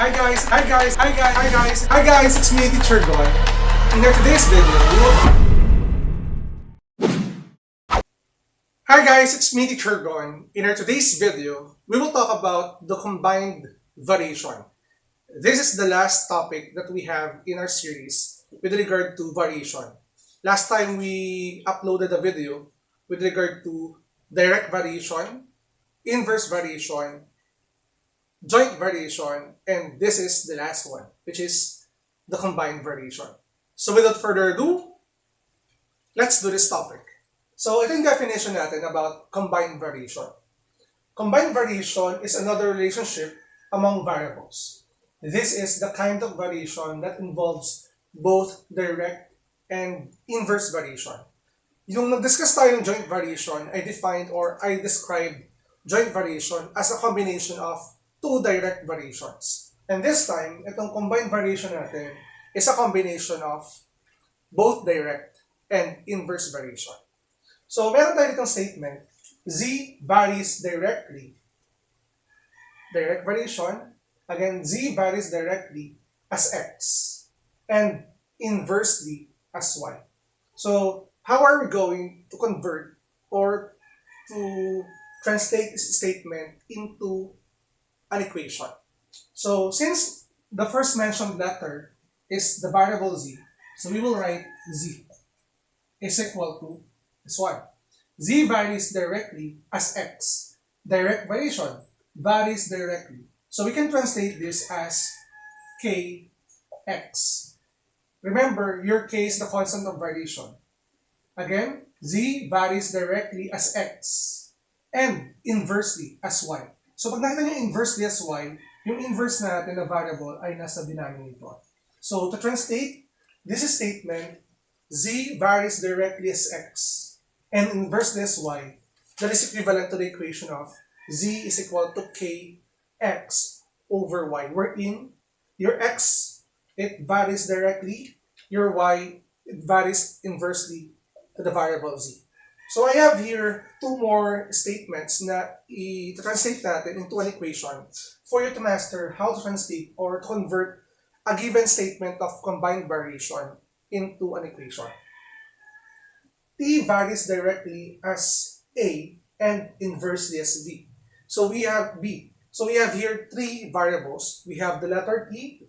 it's me, Teacher Gon. In our today's video, we will talk about the combined variation. This is the last topic that we have in our series with regard to variation. Last time we uploaded a video with regard to direct variation, inverse variation, joint variation, and this is the last one, which is the combined variation. So without further ado, let's do this topic. So ito yung definition natin about combined variation. Combined variation is another relationship among variables. This is the kind of variation that involves both direct and inverse variation. Yung nag-discuss tayo ng joint variation, I described joint variation as a combination of two direct variations. And this time, itong combined variation natin is a combination of both direct and inverse variation. So, meron tayo ditong statement, Z varies directly. Direct variation. Again, Z varies directly as X and inversely as Y. So, how are we going to convert or to translate this statement into an equation? So, since the first mentioned letter is the variable Z, so we will write Z is equal to S1. Z varies directly as X. Direct variation varies directly. So we can translate this as Kx. Remember, your K is the constant of variation. Again, Z varies directly as X and inversely as Y. So pag nakita nyo inversely as Y, yung inverse natin na variable ay nasa denominator. So to translate this statement, Z varies directly as X and inversely as Y, that is equivalent to the equation of Z is equal to Kx over Y, wherein your X, it varies directly, your Y, it varies inversely to the variable Z. So I have here two more statements na i-translate natin into an equation for you to master how to translate or to convert a given statement of combined variation into an equation. T varies directly as A and inversely as B. So we have B. So we have here three variables. We have the letter T,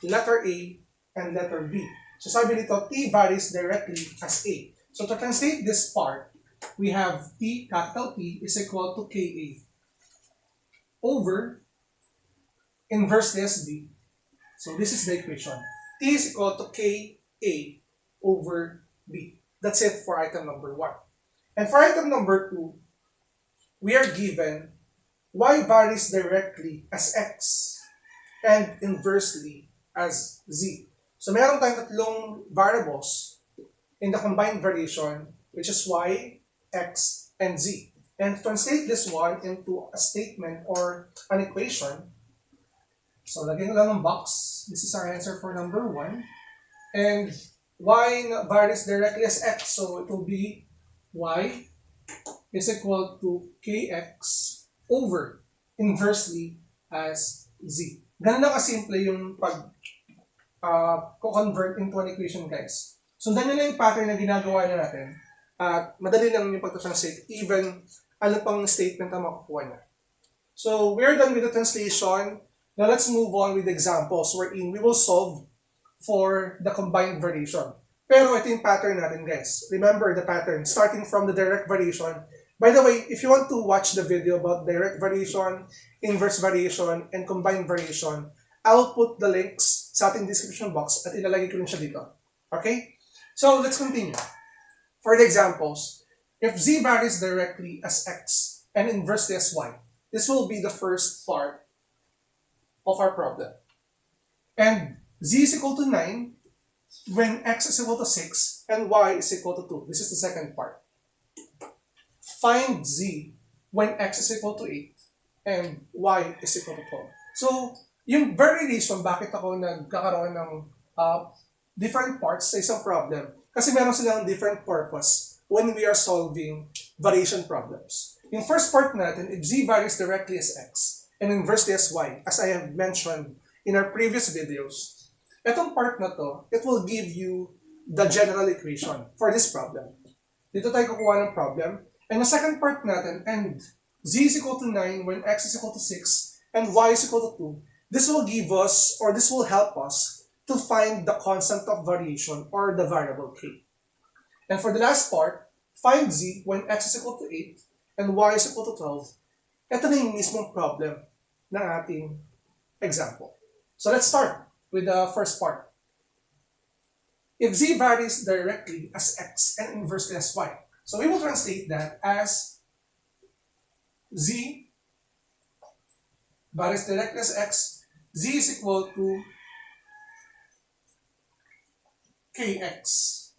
letter A, and letter B. So sabi nito, T varies directly as A. So to translate this part, we have T, capital T, is equal to Ka over inversely as B. So this is the equation. T is equal to Ka over B. That's it for item number 1. And for item number 2, we are given Y varies directly as X and inversely as Z. So meron tayong tatlong variables in the combined variation, which is Y, X, and Z. And to translate this one into a statement or an equation, so lagyan ko lang ng box. This is our answer for number 1. And Y varies directly as X, so it will be Y is equal to Kx over inversely as Z. Ganun lang kasimple yung pag-convert into an equation, guys. Sundan nyo lang yung pattern na ginagawa na natin at madali lang yung pag-translate even ano pang statement ang makukuha niya. So, we're done with the translation. Now, let's move on with examples wherein we will solve for the combined variation. Pero ito yung pattern natin, guys. Remember the pattern, starting from the direct variation. By the way, if you want to watch the video about direct variation, inverse variation, and combined variation, I'll put the links sa ating description box at ilalagay ko rin siya dito. Okay? So, let's continue. For the examples, if Z varies directly as X and inversely as Y, this will be the first part of our problem. And Z is equal to 9 when X is equal to 6 and Y is equal to 2. This is the second part. Find Z when X is equal to 8 and Y is equal to 12. So, yung very reason bakit ako nagkakaroon ng different parts sa isang problem, kasi meron silang different purpose when we are solving variation problems. Yung first part natin, if Z varies directly as X and inversely as Y, as I have mentioned in our previous videos, itong part na to, it will give you the general equation for this problem. Dito tayo kukuha ng problem. And the second part natin, and z is equal to 9 when x is equal to 6 and y is equal to 2. This will give us, or this will help us to find the constant of variation or the variable k. And for the last part, find z when x is equal to 8 and y is equal to 12. Ito na yung mismong problem ng ating example. So let's start with the first part. If z varies directly as x and inversely as y, so we will translate that as z varies directly as x, z is equal to kx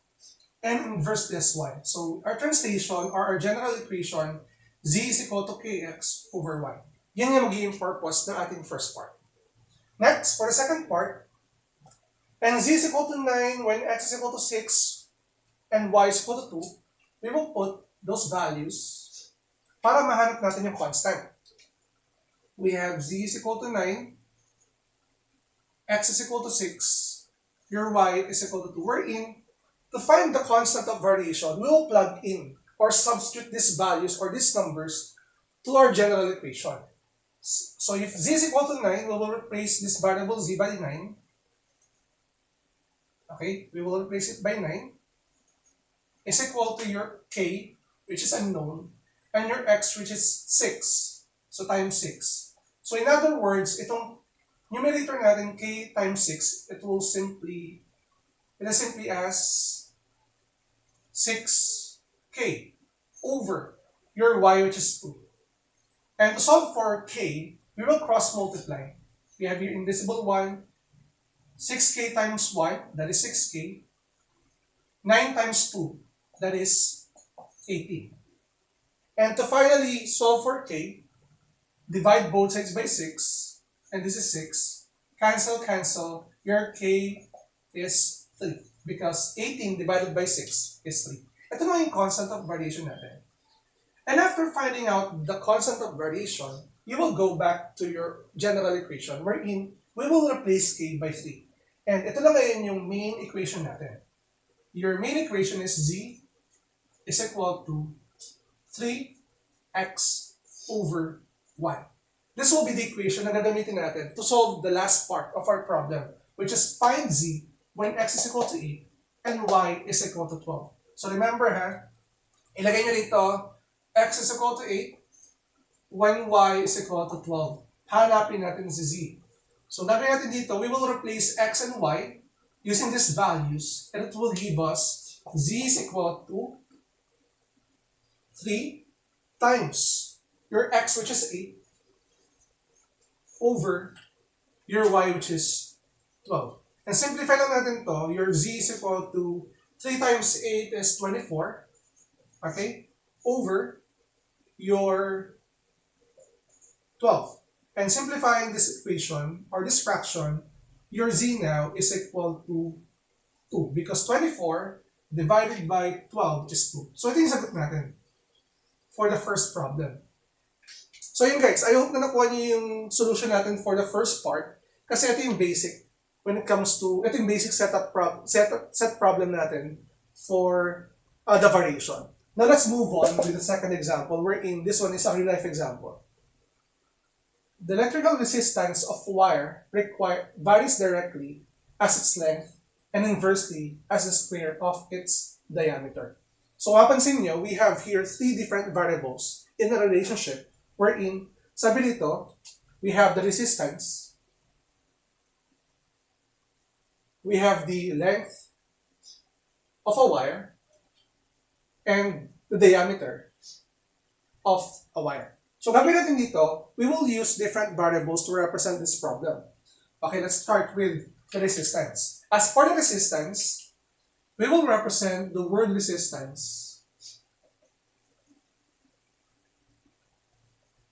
and inversely as y. So our translation or our general equation, z is equal to kx over y. Yan yung magiging purpose ng ating first part. Next, for the second part, and z is equal to 9 when x is equal to 6 and y is equal to 2, we will put those values para mahanap natin yung constant. We have z is equal to 9, x is equal to 6, your y is equal to 2. We're in, to find the constant of variation, we will plug in or substitute these values or these numbers to our general equation. So if z is equal to 9, we will replace this variable z by 9. Okay, we will replace it by 9. Is equal to your k, which is unknown, and your x, which is 6. So times 6. So in other words, itong numerator natin, k times 6, it is simply as 6k over your y, which is 2. And to solve for k, we will cross multiply. We have here invisible 1, 6k times 1, that is 6k, 9 times 2, that is 18. And to finally solve for k, divide both sides by 6, and this is 6. Cancel, your k is 3, because 18 divided by 6 is 3. Ito na yung constant of variation natin. And after finding out the constant of variation, you will go back to your general equation wherein we will replace k by 3. And ito lang ngayon yung main equation natin. Your main equation is z is equal to 3x over y. This will be the equation na gagamitin natin to solve the last part of our problem, which is find z when x is equal to 8 and y is equal to 12. So remember ilagay nyo dito, x is equal to 8 when y is equal to 12. Hanapin natin si z. So gagawin natin dito, we will replace x and y using these values, and it will give us z is equal to 3 times your x, which is 8, over your y, which is 12. And simplify lang natin to, your z is equal to 3 times 8 is 24, okay, over your 12. And simplifying this equation, or this fraction, your z now is equal to 2, because 24 divided by 12 is 2. So ito yung sagot natin for the first problem. So yun guys, I hope na nakuha niyo yung solution natin for the first part, kasi ito yung basic when it comes to, ito yung basic set problem natin for the variation. Now let's move on with the second example, wherein this one is a real life example. The electrical resistance of wire varies directly as its length and inversely as the square of its diameter. So mapansin nyo, we have here 3 different variables in a relationship wherein, sabi dito, we have the resistance, we have the length of a wire, and the diameter of a wire. So gagawin natin dito, we will use different variables to represent this problem. Okay, let's start with the resistance. As for the resistance, we will represent the word resistance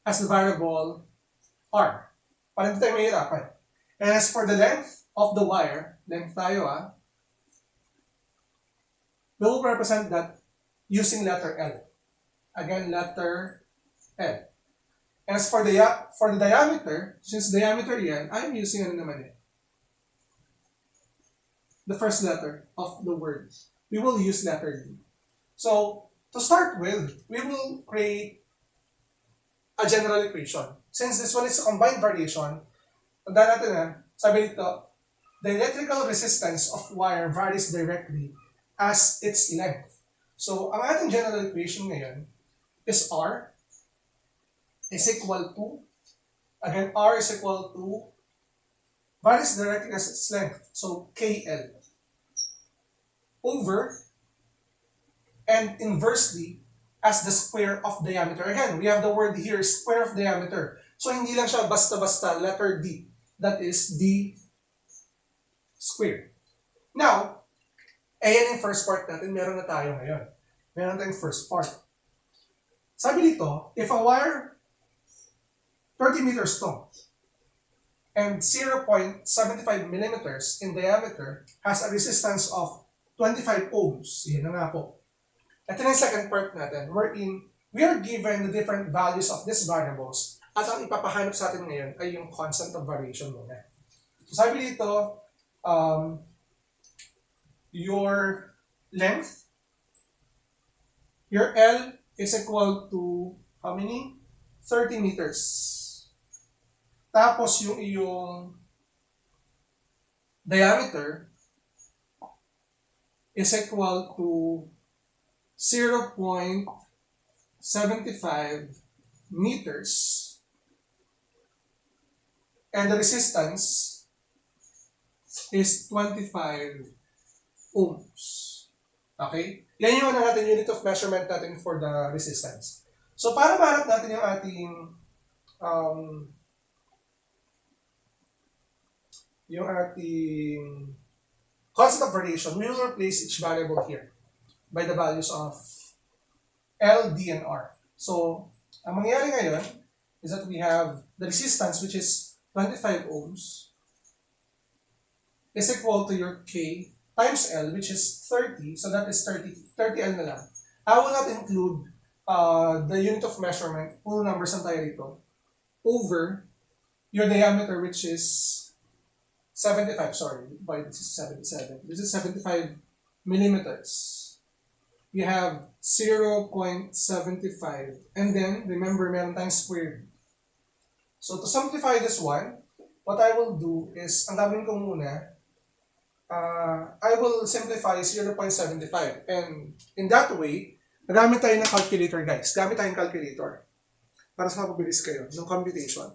as the variable R. Para hindi tayo mahirapan. And as for the length of the wire, length tayo we will represent that using letter L. Again, letter L. As for the diameter, since diameter yan, I'm using ano naman eh, the first letter of the word. We will use letter D. So, to start with, we will create a general equation. Since this one is a combined variation, tandaan natin na, sabi dito, the electrical resistance of wire varies directly as its length. So, ang ating general equation ngayon is R is equal to, again, R is equal to, varies directly as its length. So, KL over, and inversely, as the square of diameter. Again, we have the word here, square of diameter. So, hindi lang siya basta-basta, letter D. That is D squared. Now, ayan yung first part natin, meron na tayo ngayon. Meron tayong first part. Sabi dito, if a wire 30 meters long and 0.75 millimeters in diameter has a resistance of 25 ohms, yan na nga po. Ito na yung second part natin, wherein we are given the different values of these variables at ang ipapahanap sa atin ngayon ay yung constant of variation muna. So sabi dito, your length, your L is equal to how many? 30 meters. Tapos yung iyong diameter is equal to 0.75 meters. And the resistance is 25 ohms. Okay? Yan yung natin unit of measurement natin for the resistance. So, para mahanap natin yung ating constant of variation, we will replace each variable here by the values of L, D, and R. So, ang mangyayari ngayon is that we have the resistance, which is 25 ohms, is equal to your K times L, which is 30, so that is 30 L na lang. I will not include the unit of measurement, puro numbers lang tayo dito, over your diameter, which is 75, sorry, why this is 77. This is 75 millimeters. We have 0.75, and then, remember, meron tayong squared. So, to simplify this one, what I will do is, ang gagawin ko muna, I will simplify 0.75. And in that way, nagamit tayo ng calculator, guys. Gamit tayong calculator para sa mapabilis kayo ng computation.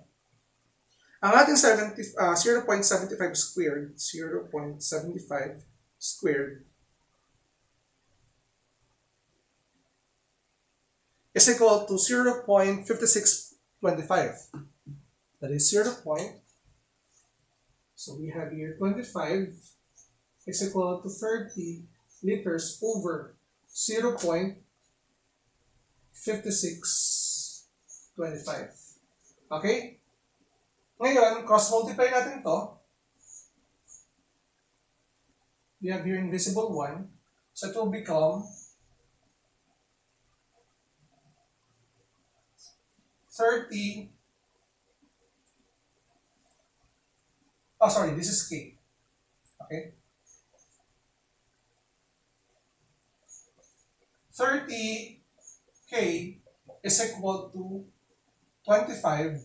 Ang ating 0.75 squared, 0.75 squared is equal to 0.5625. That is 0. So we have here 25 is equal to 30 liters over 0.5625. Okay? Ngayon, cross-multiply natin to. We have here invisible 1. So it will become 30. Oh, sorry, this is K. Okay? 30K is equal to 25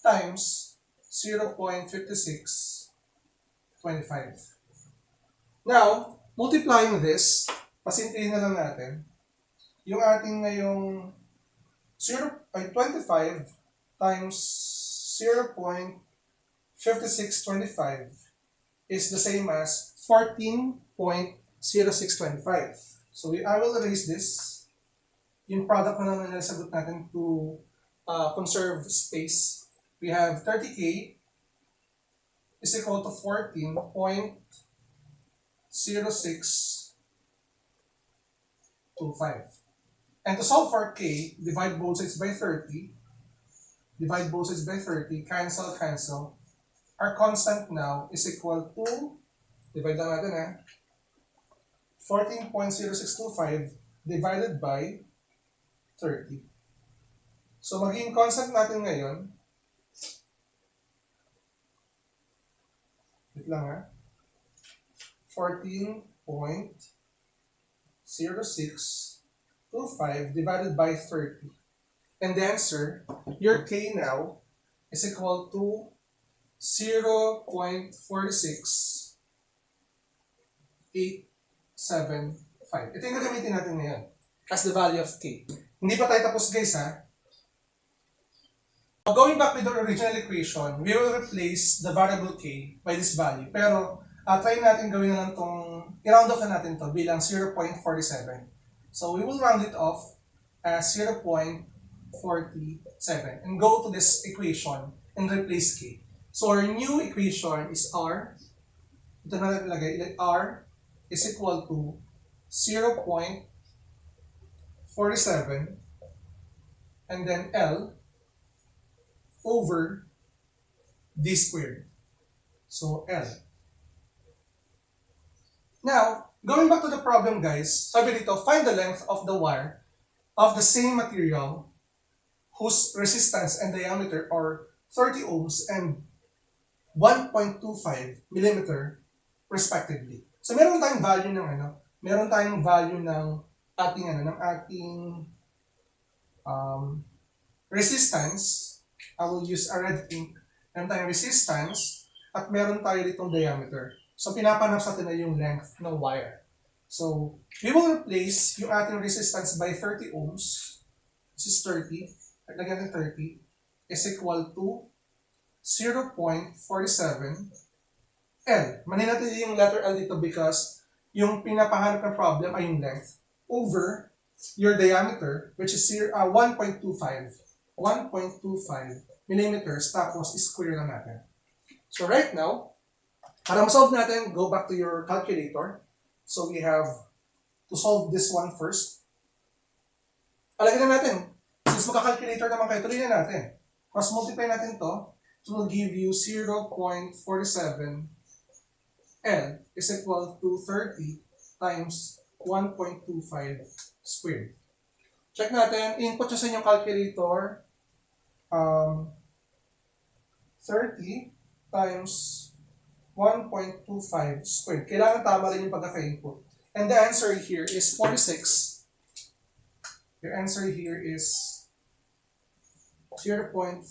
times 0.5625. Now, multiplying this, pasimplihin na lang natin, yung ating ngayong 25 times 0.5625 is the same as 14.0625. So I will erase this. Yung product na naman nasagot natin to conserve space. We have 30K is equal to 14.0625. And to solve for K, divide both sides by 30. Divide both sides by 30. Cancel, cancel. Our constant now is equal to, divide lang natin 14.0625 divided by 30. So, magiging constant natin ngayon, wait lang ha, 14.0625 divided by 30. And the answer, your K now, is equal to 0.46875. Ito yung gagamitin natin ngayon as the value of K. Hindi pa tayo tapos guys ha. Going back with the original equation, we will replace the variable K by this value. Pero try natin gawin na lang itong, i-round off na natin to bilang 0.47. So we will round it off as 0.47 and go to this equation and replace K. So our new equation is R. Ito na natin lagay. R is equal to 0.47 and then L over D squared. So L. Now, going back to the problem guys, sabi dito, find the length of the wire of the same material whose resistance and diameter are 30 ohms and 1.25 millimeter respectively. So meron tayong value ng meron tayong value ng ating resistance. I will use a red ink. Meron tayong resistance at meron tayo ditong diameter. So pinapanap sa atin na yung length ng wire. So we will replace yung ating resistance by 30 ohms. This is 30. At lagyan natin 30 is equal to 0.47 L. Manin natin yung letter L dito because yung pinapahanap ng problem ay yung length over your diameter which is 1.25 millimeters tapos square lang natin. So right now, para ma-solve natin, go back to your calculator. So we have to solve this one first. Alagyan na natin. Since magka-calculator naman kayo, tuloy na natin. Mas multiply natin to. It will give you 0.47 L is equal to 30 times 1.25 squared. Check natin. Input siya sa inyong calculator. 30 times 1.25 squared. Kailangan tama rin yung pagkaka-input. And the answer here is 46. Your answer here is 0.47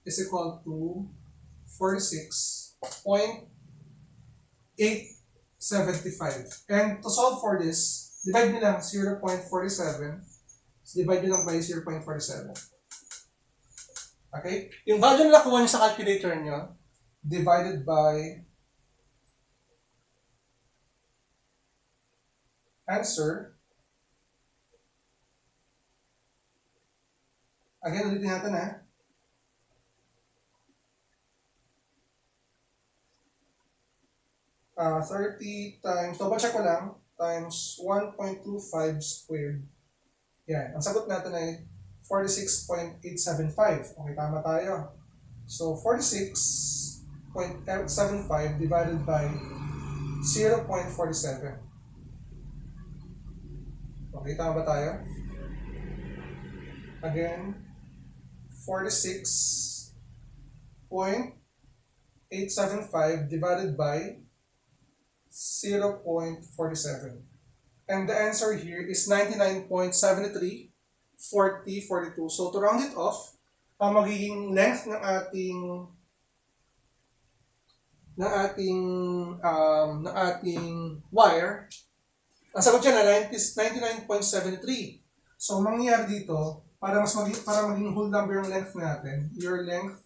is equal to 46.875. And to solve for this, divide nyo lang 0.47. Divide nyo lang by 0.47. Okay? Yung value na nakuha nyo sa calculator nyo, divided by answer. Again, ulitin natin 30 times, double check ko lang, times 1.25 squared. Yan. Ang sagot natin ay 46.875. Okay, tama tayo. So, 46.875 divided by 0.47. Okay, tama ba tayo? Again, 46.875 divided by 0.47. And the answer here is 99.73, 40, 42. So to round it off, ang magiging length ng ating wire, ang sagot niya na 99.73. So mangyayari dito, para maging whole number yung length natin, your length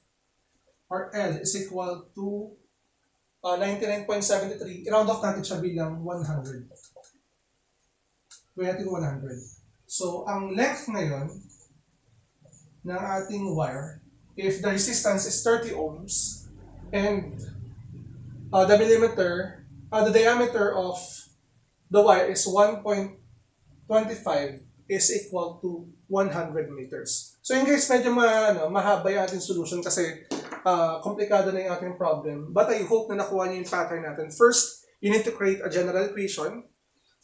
or L is equal to 99.73. I-round off natin siya bilang 100. Gawin natin 100. So, ang length ngayon ng ating wire, if the resistance is 30 ohms, and the diameter of the wire is 1.25 is equal to 100 meters. So, yun guys, medyo mahaba yung ating solution kasi komplikado na yung ating problem. But I hope na nakuha niyo yung pattern natin. First, you need to create a general equation,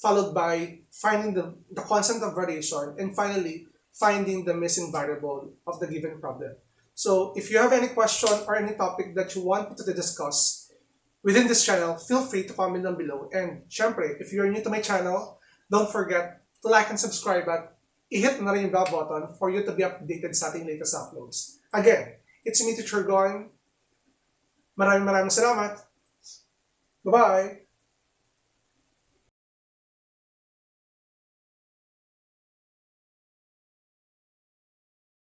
followed by finding the constant of variation, and finally, finding the missing variable of the given problem. So if you have any question or any topic that you want me to discuss within this channel, feel free to comment down below. And syempre, if you're new to my channel, don't forget to like and subscribe at i-hit na rin yung bell button for you to be updated sa ating latest uploads. Again, it's me, Teacher Gon. Maraming salamat. Bye-bye!